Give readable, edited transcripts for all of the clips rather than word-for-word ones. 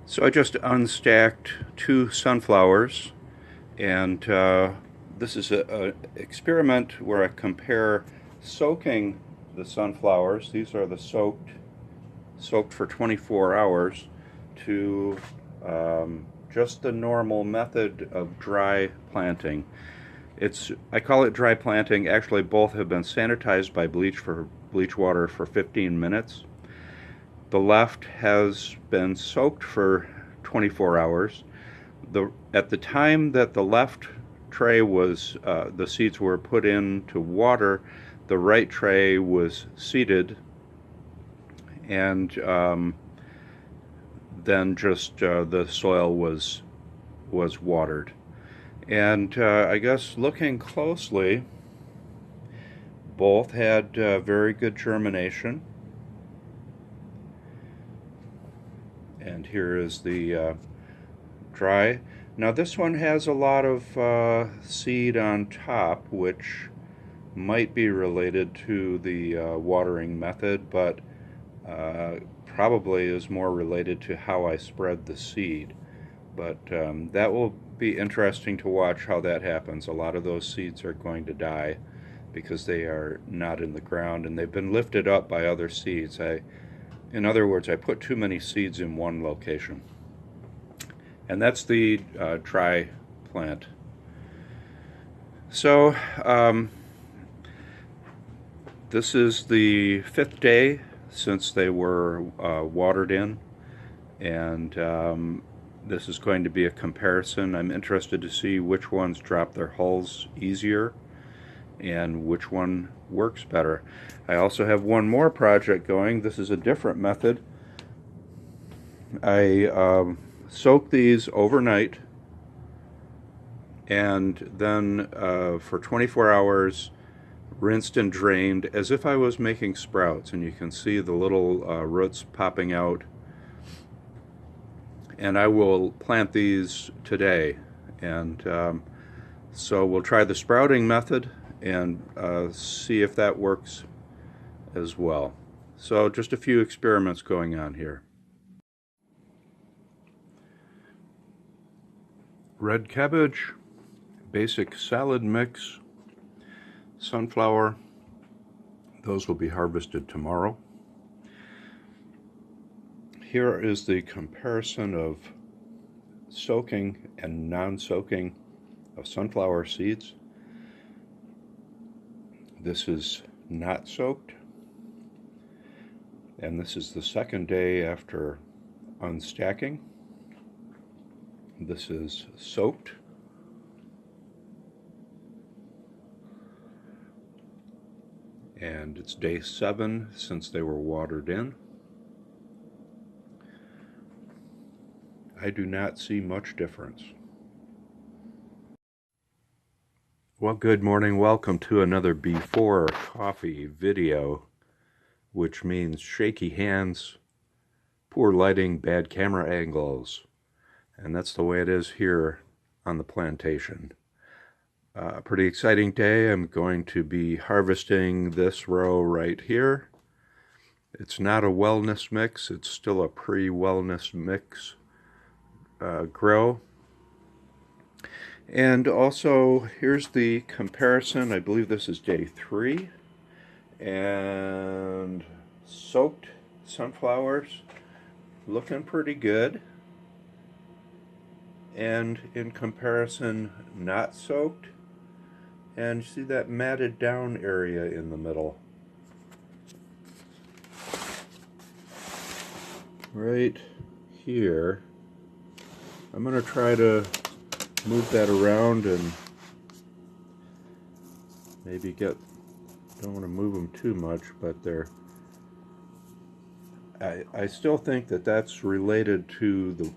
So I just unstacked two sunflowers, and this is a experiment where I compare soaking the sunflowers. These are the soaked for 24 hours to just the normal method of dry planting. I call it dry planting. Actually, both have been sanitized by bleach water for 15 minutes. The left has been soaked for 24 hours. At the time that the left tray the seeds were put into water, the right tray was seeded, and then just the soil was watered. And I guess looking closely, both had very good germination. And here is the dry. Now this one has a lot of seed on top, which might be related to the watering method, but probably is more related to how I spread the seed. But that will be interesting to watch how that happens. A lot of those seeds are going to die because they are not in the ground and they've been lifted up by other seeds. In other words, I put too many seeds in one location. And that's the dry plant. So this is the 5th day since they were watered in, and this is going to be a comparison. I'm interested to see which ones drop their hulls easier and which one works better. I also have one more project going. This is a different method. I soak these overnight, and then for 24 hours rinsed and drained as if I was making sprouts, and you can see the little roots popping out. And I will plant these today, and so we'll try the sprouting method and see if that works as well. So just a few experiments going on here. Red cabbage, basic salad mix, sunflower. Those will be harvested tomorrow. Here is the comparison of soaking and non-soaking of sunflower seeds. This is not soaked, and this is the 2nd day after unstacking. This is soaked. And it's day 7 since they were watered in. I do not see much difference. Well, good morning. Welcome to another before coffee video, which means shaky hands, poor lighting, bad camera angles. And that's the way it is here on the plantation. Pretty exciting day. I'm going to be harvesting this row right here. It's not a wellness mix. It's still a pre-wellness mix grow. And also, here's the comparison. I believe this is day 3. And soaked sunflowers, looking pretty good. And in comparison, not soaked. And you see that matted down area in the middle. Right here. I'm going to try to move that around and maybe don't want to move them too much, but I still think that that's related to the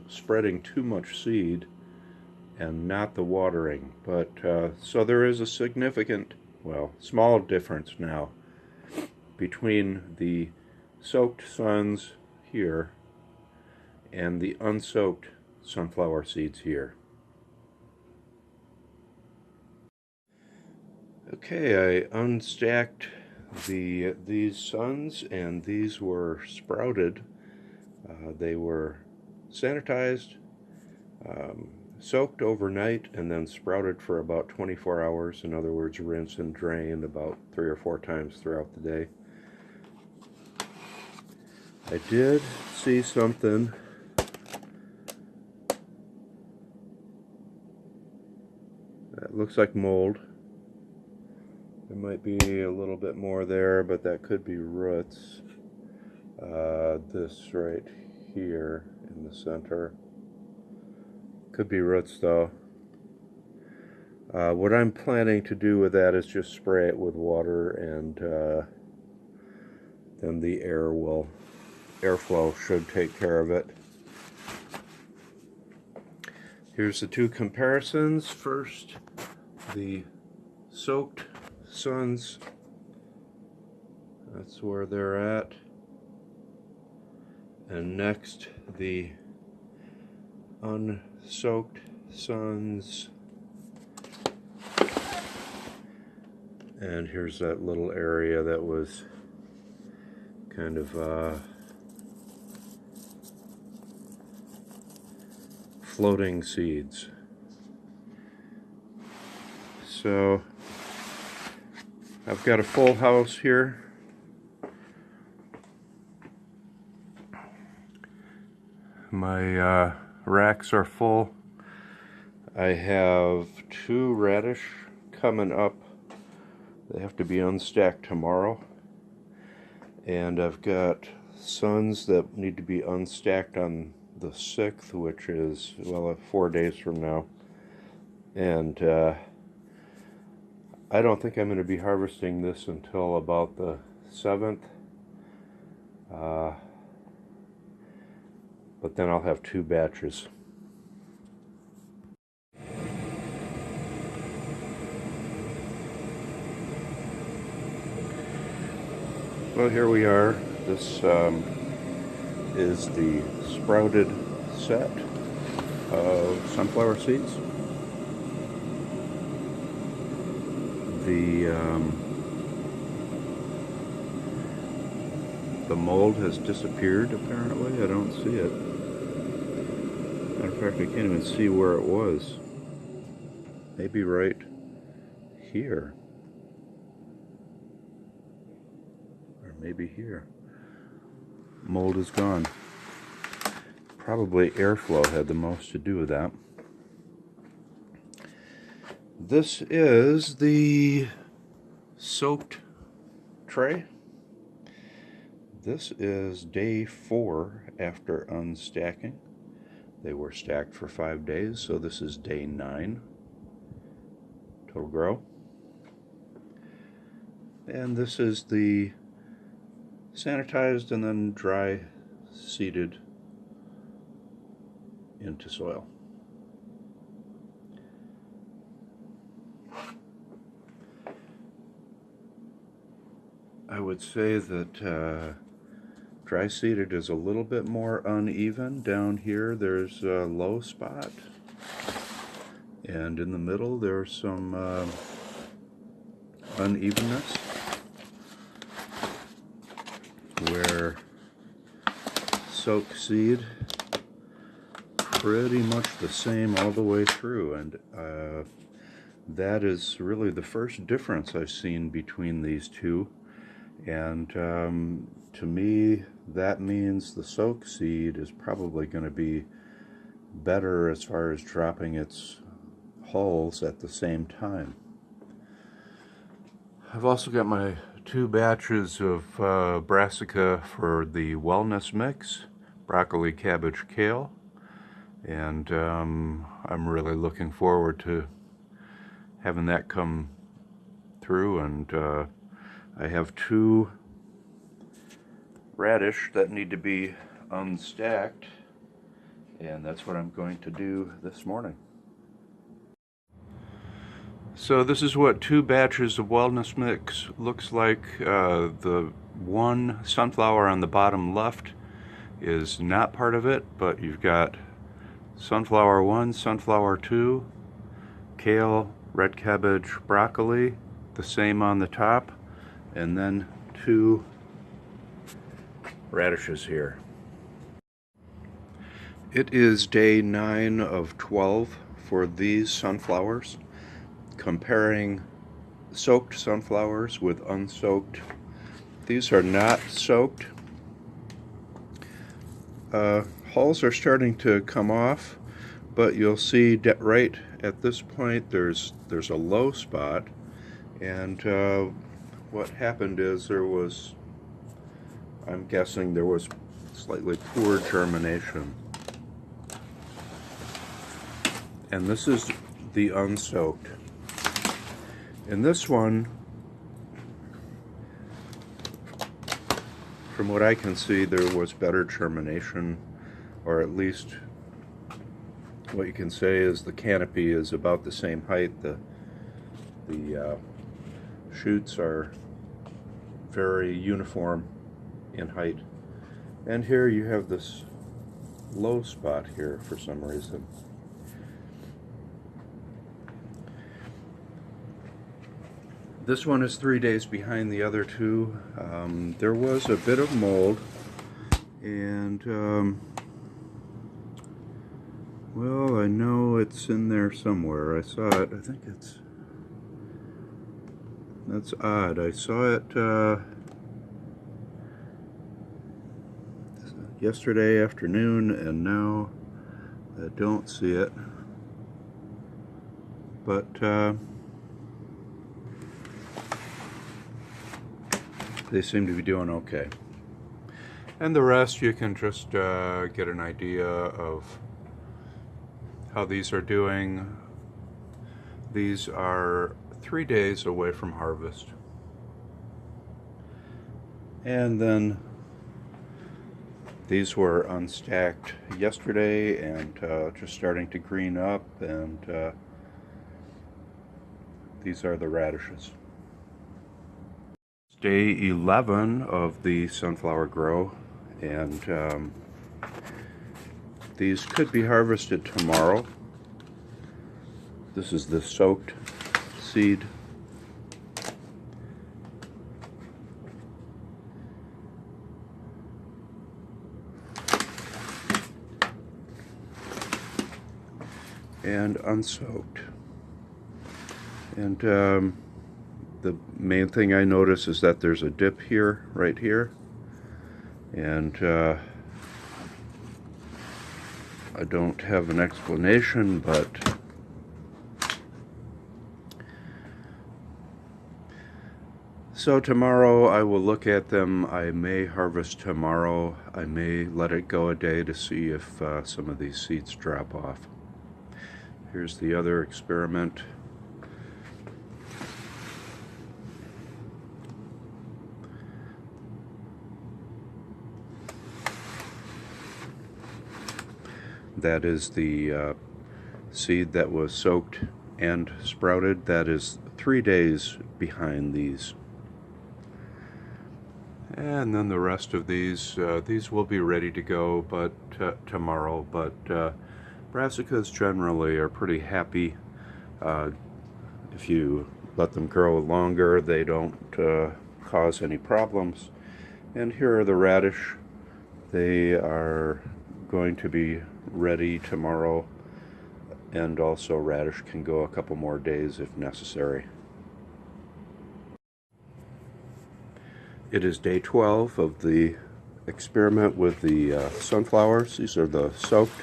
spreading too much seed and not the watering. But so there is a significant, well, small difference now between the soaked suns here and the unsoaked sunflower seeds here. Okay, I unstacked these suns, and these were sprouted. They were sanitized, soaked overnight, and then sprouted for about 24 hours. In other words, rinse and drain about 3 or 4 times throughout the day. I did see something that looks like mold. There might be a little bit more there, but that could be roots. This right here in the center could be roots though. What I'm planning to do with that is just spray it with water, and then the airflow should take care of it. Here's the two comparisons. First, the soaked suns. That's where they're at. And next, the unsoaked suns. And here's that little area that was kind of floating seeds. So I've got a full house here. My racks are full. I have 2 radish coming up. They have to be unstacked tomorrow. And I've got suns that need to be unstacked on the 6th, which is, well, 4 days from now. And I don't think I'm going to be harvesting this until about the 7th. But then I'll have 2 batches. Well, here we are. This is the sprouted set of sunflower seeds. The mold has disappeared, apparently. I don't see it. Matter of fact, I can't even see where it was. Maybe right here. Or maybe here. Mold is gone. Probably airflow had the most to do with that. This is the soaked tray. This is day 4 after unstacking. They were stacked for 5 days, so this is day 9 total grow. And this is the sanitized and then dry seeded into soil. I would say that dry seeded is a little bit more uneven. Down here there's a low spot, and in the middle there's some unevenness where soaked seed pretty much the same all the way through, and that is really the first difference I've seen between these two. And to me, that means the soak seed is probably going to be better as far as dropping its hulls at the same time. I've also got my 2 batches of brassica for the wellness mix, broccoli, cabbage, kale, and I'm really looking forward to having that come through. And I have 2 radish that need to be unstacked, and that's what I'm going to do this morning. So this is what 2 batches of wellness mix looks like. The one sunflower on the bottom left is not part of it, but you've got sunflower 1, sunflower 2, kale, red cabbage, broccoli, the same on the top, and then 2 radishes here. It is day 9 of 12 for these sunflowers, comparing soaked sunflowers with unsoaked. These are not soaked. Hulls are starting to come off, but you'll see that right at this point there's a low spot, and what happened is I'm guessing there was slightly poor germination. And this is the unsoaked. In this one, from what I can see, there was better germination, or at least what you can say is the canopy is about the same height. The shoots are very uniform in height. And here you have this low spot here for some reason. This one is 3 days behind the other two. There was a bit of mold, and well, I know it's in there somewhere. I saw it. I think that's odd. I saw it yesterday afternoon, and now I don't see it. But they seem to be doing okay. And the rest you can just get an idea of how these are doing. These are 3 days away from harvest. And then these were unstacked yesterday and just starting to green up, and these are the radishes. Day 11 of the sunflower grow, and these could be harvested tomorrow. This is the soaked seed. And unsoaked. And the main thing I notice is that there's a dip here, right here, and I don't have an explanation, but so tomorrow I will look at them. I may harvest tomorrow. I may let it go a day to see if some of these seeds drop off. Here's the other experiment. That is the seed that was soaked and sprouted. That is 3 days behind these. And then the rest of these will be ready to go, but tomorrow. But brassicas generally are pretty happy. If you let them grow longer, they don't cause any problems. And here are the radish. They are going to be ready tomorrow, and also radish can go a couple more days if necessary. It is day 12 of the experiment with the sunflowers. These are the soaked.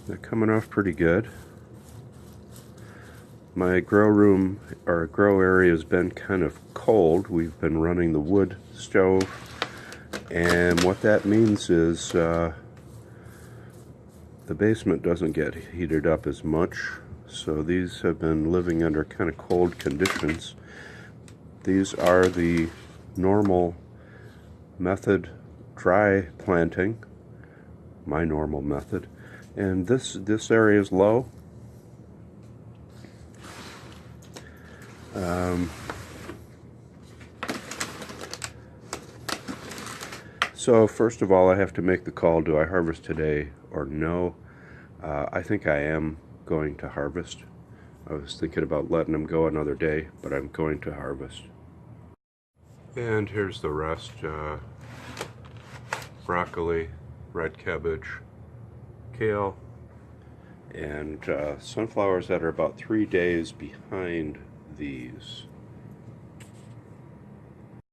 They're coming off pretty good. My grow room, our grow area, has been kind of cold. We've been running the wood stove, and what that means is the basement doesn't get heated up as much, so these have been living under kind of cold conditions. These are the normal method dry planting, my normal method, and this area is low. So first of all, I have to make the call, do I harvest today or no? I think I am going to harvest. I was thinking about letting them go another day, but I'm going to harvest. And here's the rest. broccoli, red cabbage, kale, and sunflowers that are about 3 days behind these.